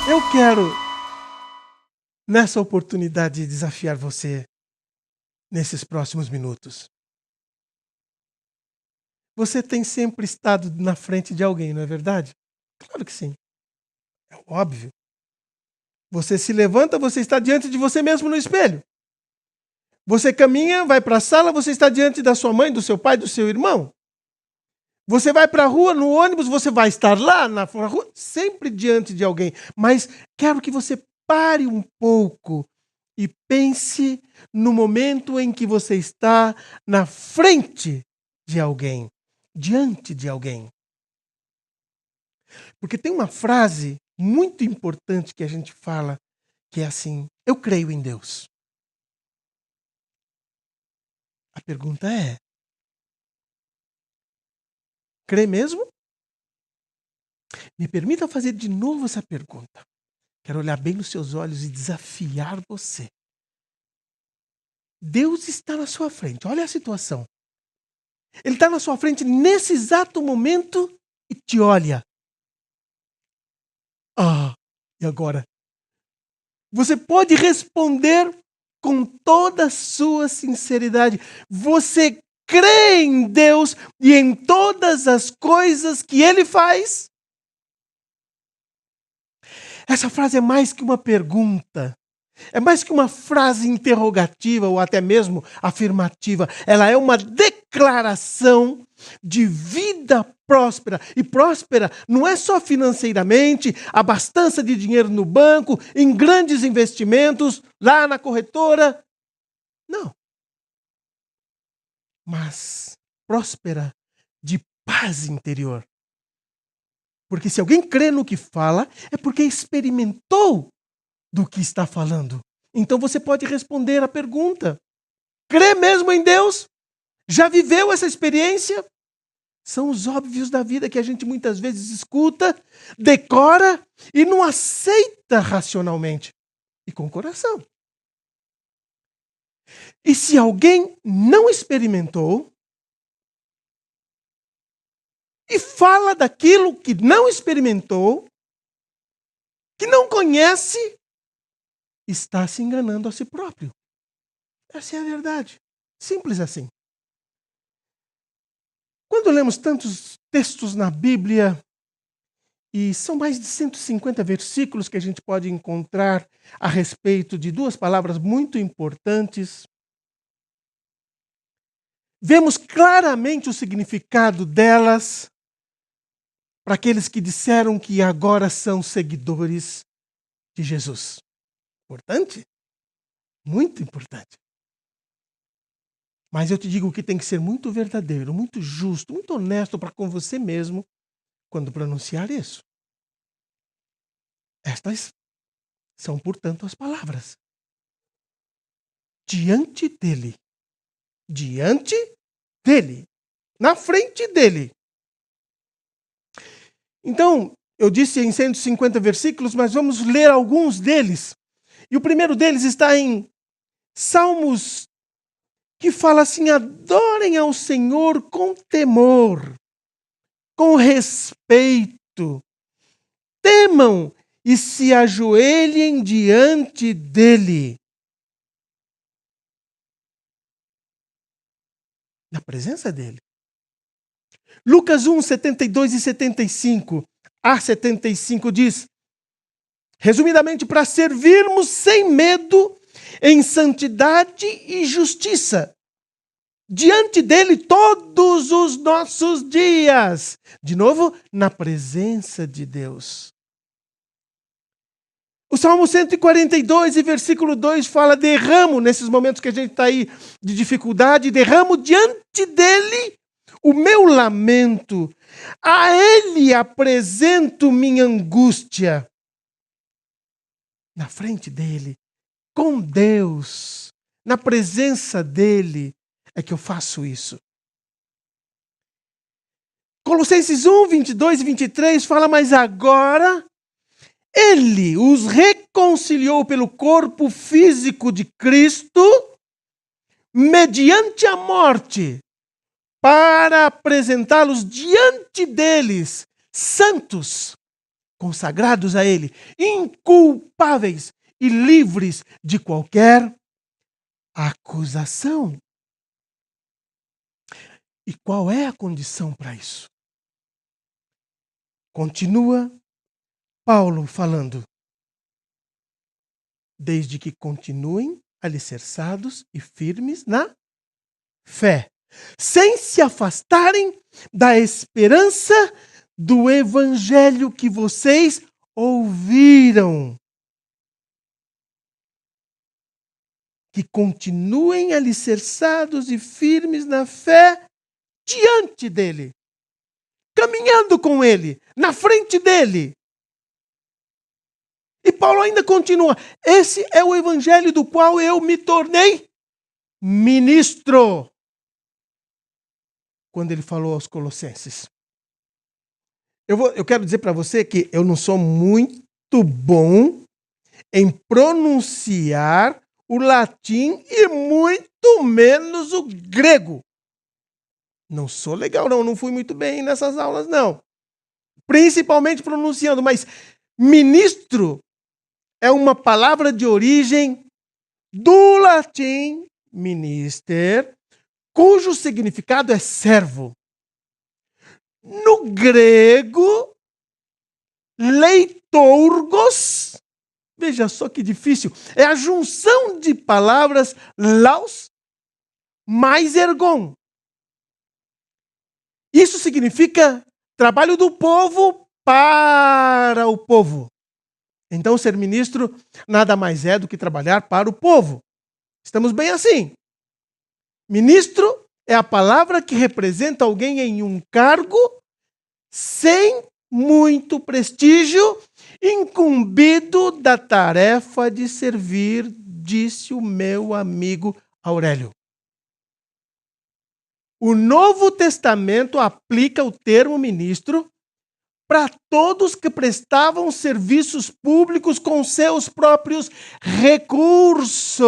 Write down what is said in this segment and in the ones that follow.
Eu quero, nessa oportunidade, desafiar você nesses próximos minutos. Você tem sempre estado na frente de alguém, não é verdade? Claro que sim. É óbvio. Você se levanta, você está diante de você mesmo no espelho. Você caminha, vai para a sala, você está diante da sua mãe, do seu pai, do seu irmão. Você vai para a rua, no ônibus, você vai estar lá na rua, sempre diante de alguém. Mas quero que você pare um pouco e pense no momento em que você está na frente de alguém, diante de alguém. Porque tem uma frase muito importante que a gente fala, que é assim: eu creio em Deus. A pergunta é: crê mesmo? Me permita fazer de novo essa pergunta. Quero olhar bem nos seus olhos e desafiar você. Deus está na sua frente, olha a situação. Ele está na sua frente nesse exato momento e te olha. E agora? Você pode responder com toda a sua sinceridade. Você crê em Deus e em todas as coisas que Ele faz? Essa frase é mais que uma pergunta. É mais que uma frase interrogativa ou até mesmo afirmativa. Ela é uma declaração de vida próspera. E próspera não é só financeiramente, abastança de dinheiro no banco, em grandes investimentos, lá na corretora. Não. Mas próspera de paz interior. Porque se alguém crê no que fala, é porque experimentou do que está falando. Então você pode responder a pergunta: crê mesmo em Deus? Já viveu essa experiência? São os óbvios da vida que a gente muitas vezes escuta, decora e não aceita racionalmente. E com o coração. E se alguém não experimentou e fala daquilo que não experimentou, que não conhece, está se enganando a si próprio. Essa é a verdade. Simples assim. Quando lemos tantos textos na Bíblia, e são mais de 150 versículos que a gente pode encontrar a respeito de duas palavras muito importantes, vemos claramente o significado delas para aqueles que disseram que agora são seguidores de Jesus. Importante? Muito importante. Mas eu te digo que tem que ser muito verdadeiro, muito justo, muito honesto para com você mesmo quando pronunciar isso. Estas são, portanto, as palavras. Diante dele. Diante dele. Na frente dele. Então, eu disse em 150 versículos, mas vamos ler alguns deles. E o primeiro deles está em Salmos, que fala assim: adorem ao Senhor com temor, com respeito, temam e se ajoelhem diante dele. Na presença dele. Lucas 1, 72 e 75, a 75 diz, resumidamente, para servirmos sem medo, em santidade e justiça, diante dele todos os nossos dias. De novo, na presença de Deus. O Salmo 142 e versículo 2 fala: derramo, nesses momentos que a gente está aí de dificuldade, derramo diante dele o meu lamento, a ele apresento minha angústia. Na frente dele, com Deus, na presença dele, é que eu faço isso. Colossenses 1, 22 e 23 fala: mas agora ele os reconciliou pelo corpo físico de Cristo, mediante a morte, para apresentá-los diante deles, santos, consagrados a Ele, inculpáveis e livres de qualquer acusação. E qual é a condição para isso? Continua Paulo falando. Desde que continuem alicerçados e firmes na fé, sem se afastarem da esperança do evangelho que vocês ouviram. Que continuem alicerçados e firmes na fé diante dele, caminhando com ele, na frente dele. E Paulo ainda continua: esse é o evangelho do qual eu me tornei ministro. Quando ele falou aos Colossenses. Eu quero dizer para você que eu não sou muito bom em pronunciar o latim e muito menos o grego. Não sou legal, não fui muito bem nessas aulas, não. Principalmente pronunciando, mas ministro é uma palavra de origem do latim minister, cujo significado é servo. No grego, leitorgos, veja só que difícil, é a junção de palavras laos mais ergon. Isso significa trabalho do povo para o povo. Então, ser ministro nada mais é do que trabalhar para o povo. Estamos bem assim. Ministro é a palavra que representa alguém em um cargo sem muito prestígio, incumbido da tarefa de servir, disse o meu amigo Aurélio. O Novo Testamento aplica o termo ministro para todos que prestavam serviços públicos com seus próprios recursos.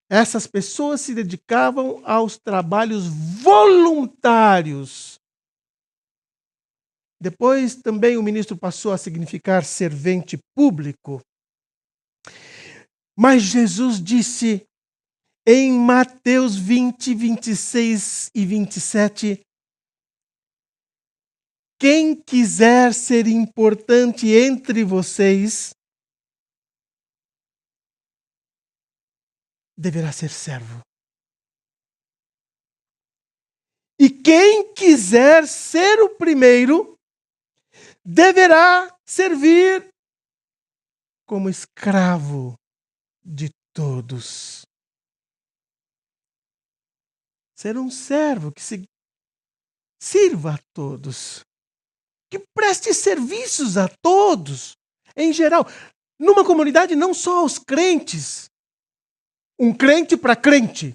Essas pessoas se dedicavam aos trabalhos voluntários. Depois também o ministro passou a significar servente público. Mas Jesus disse em Mateus 20, 26 e 27, quem quiser ser importante entre vocês, deverá ser servo. E quem quiser ser o primeiro, deverá servir como escravo de todos. Ser um servo que se sirva a todos, que preste serviços a todos, em geral. Numa comunidade, não só aos crentes. Um crente para crente.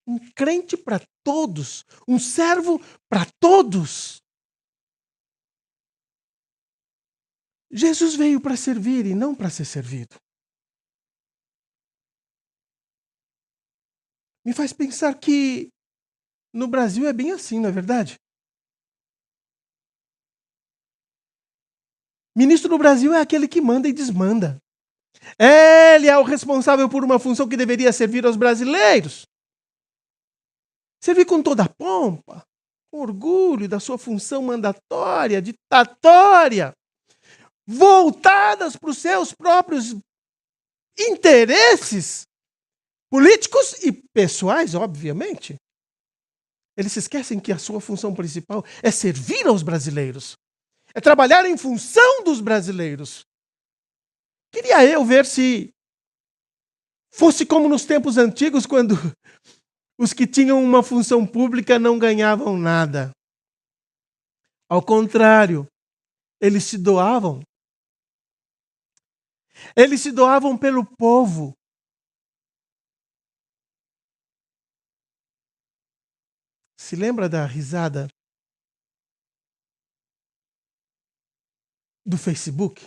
Um crente para todos. Um servo para todos. Jesus veio para servir e não para ser servido. Me faz pensar que no Brasil é bem assim, não é verdade? Ministro no Brasil é aquele que manda e desmanda. Ele é o responsável por uma função que deveria servir aos brasileiros. Servir com toda a pompa, com orgulho da sua função mandatória, ditatória, voltadas para os seus próprios interesses políticos e pessoais, obviamente. Eles se esquecem que a sua função principal é servir aos brasileiros. É trabalhar em função dos brasileiros. Queria eu ver se fosse como nos tempos antigos, quando os que tinham uma função pública não ganhavam nada. Ao contrário, eles se doavam. Eles se doavam pelo povo. Se lembra da risada do Facebook?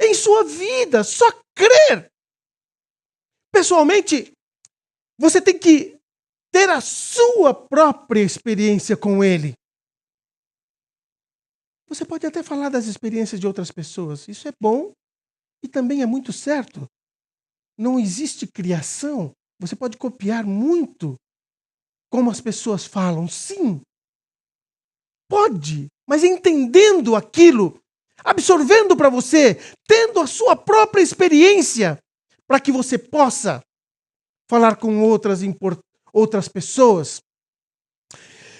em sua vida, só crer. Pessoalmente, você tem que ter a sua própria experiência com Ele. Você pode até falar das experiências de outras pessoas. Isso é bom e também é muito certo. Não existe criação. Você pode copiar muito como as pessoas falam. Sim, pode, mas entendendo aquilo, absorvendo para você, tendo a sua própria experiência, para que você possa falar com outras pessoas.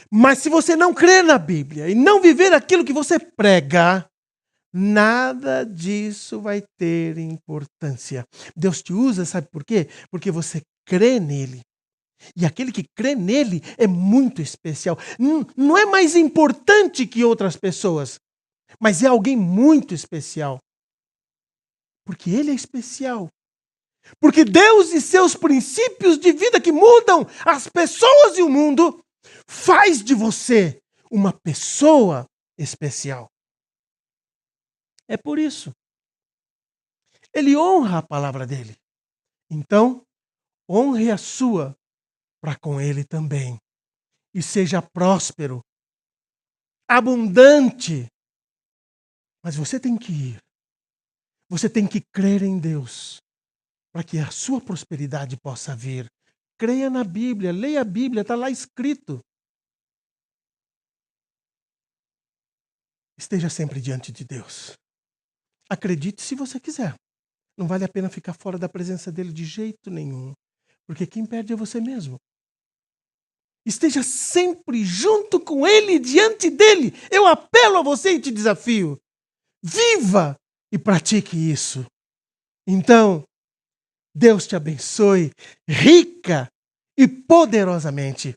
Mas se você não crer na Bíblia e não viver aquilo que você prega, nada disso vai ter importância. Deus te usa, sabe por quê? Porque você crê nele. E aquele que crê nele é muito especial. Não é mais importante que outras pessoas, mas é alguém muito especial. Porque ele é especial. Porque Deus e seus princípios de vida que mudam as pessoas e o mundo faz de você uma pessoa especial. É por isso. Ele honra a palavra dele. Então, honre a sua para com ele também. E seja próspero, abundante. Mas você tem que ir. Você tem que crer em Deus para que a sua prosperidade possa vir. Creia na Bíblia, leia a Bíblia, está lá escrito. Esteja sempre diante de Deus. Acredite se você quiser. Não vale a pena ficar fora da presença dele de jeito nenhum. Porque quem perde é você mesmo. Esteja sempre junto com ele, diante dele. Eu apelo a você e te desafio. Viva e pratique isso. Então, Deus te abençoe rica e poderosamente.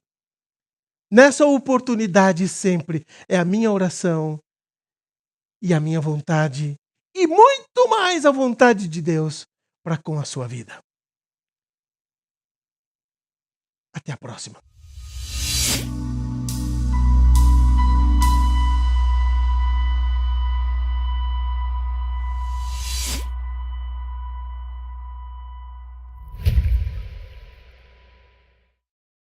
Nessa oportunidade sempre é a minha oração e a minha vontade, e muito mais a vontade de Deus para com a sua vida. Até a próxima.